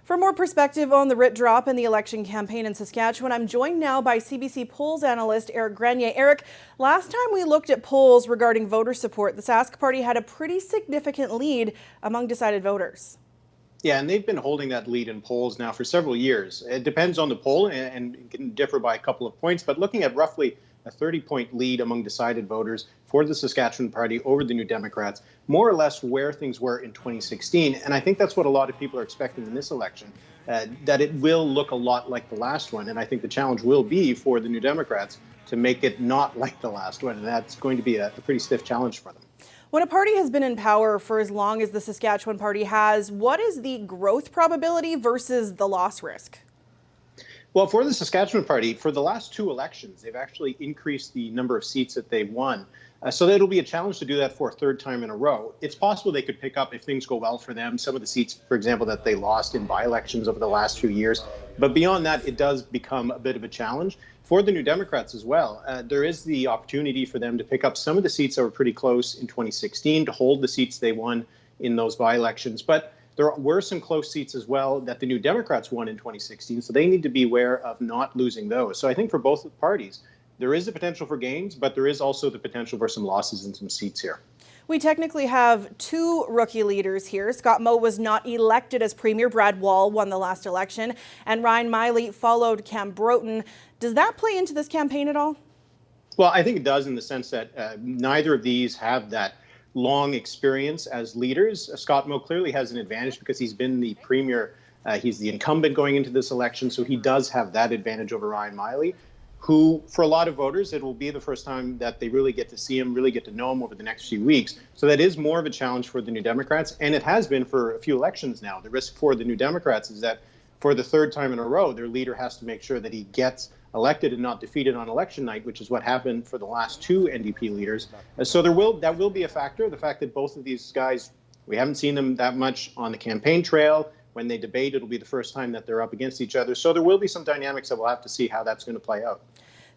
For more perspective on the writ drop and the election campaign in Saskatchewan, I'm joined now by CBC polls analyst Eric Grenier. Eric, last time we looked at polls regarding voter support, the Sask party had a pretty significant lead among decided voters. Yeah, and they've been holding that lead in polls now for several years. It depends on the poll and it can differ by a couple of points, but looking at roughly a 30-point lead among decided voters for the Saskatchewan Party over the New Democrats, more or less where things were in 2016. And I think that's what a lot of people are expecting in this election, that it will look a lot like the last one. And I think the challenge will be for the New Democrats to make it not like the last one. And that's going to be a pretty stiff challenge for them. When a party has been in power for as long as the Saskatchewan Party has, what is the growth probability versus the loss risk? Well, for the Saskatchewan Party, for the last two elections, they've actually increased the number of seats that they've won. So it'll be a challenge to do that for a third time in a row. It's possible they could pick up, if things go well for them, some of the seats, for example, that they lost in by-elections over the last few years. But beyond that, it does become a bit of a challenge. For the New Democrats as well, there is the opportunity for them to pick up some of the seats that were pretty close in 2016, to hold the seats they won in those by-elections. But there were some close seats as well that the New Democrats won in 2016, so they need to be aware of not losing those. So I think for both parties, there is the potential for gains, but there is also the potential for some losses in some seats here. We technically have two rookie leaders here. Scott Moe was not elected as Premier. Brad Wall won the last election, and Ryan Miley followed Cam Broughton. Does that play into this campaign at all? Well, I think it does, in the sense that neither of these have that long experience as leaders. Scott Moe clearly has an advantage because he's been the Premier. He's the incumbent going into this election, so he does have that advantage over Ryan Miley, who, for a lot of voters, it will be the first time that they really get to see him, really get to know him over the next few weeks. So that is more of a challenge for the New Democrats, and it has been for a few elections now. The risk for the New Democrats is that for the third time in a row, their leader has to make sure that he gets elected and not defeated on election night, which is what happened for the last two NDP leaders. So that will be a factor. The fact that both of these guys, we haven't seen them that much on the campaign trail. When they debate, it'll be the first time that they're up against each other. So there will be some dynamics that we'll have to see how that's going to play out.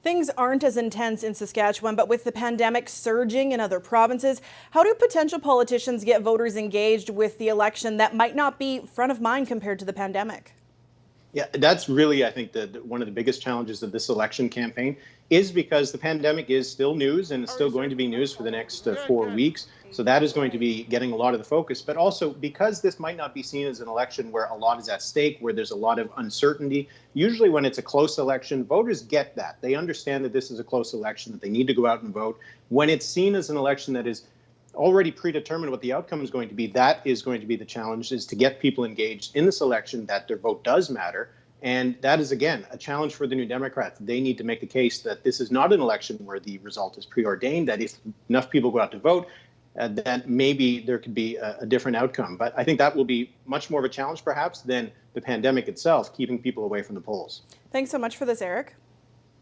Things aren't as intense in Saskatchewan, but with the pandemic surging in other provinces, how do potential politicians get voters engaged with the election that might not be front of mind compared to the pandemic? Yeah, that's really, I think, one of the biggest challenges of this election campaign, is because the pandemic is still news, and it's still going to be news for the next 4 weeks. So that is going to be getting a lot of the focus. But also, because this might not be seen as an election where a lot is at stake, where there's a lot of uncertainty, usually when it's a close election, voters get that. They understand that this is a close election, that they need to go out and vote. When it's seen as an election that is already predetermined what the outcome is going to be, that is going to be the challenge, is to get people engaged in this election, that their vote does matter. And that is, again, a challenge for the New Democrats. They need to make the case that this is not an election where the result is preordained, that if enough people go out to vote, that maybe there could be a different outcome. But I think that will be much more of a challenge, perhaps, than the pandemic itself, keeping people away from the polls. Thanks so much for this, Eric.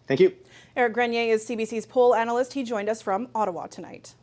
Thank you. Eric Grenier is CBC's poll analyst. He joined us from Ottawa tonight.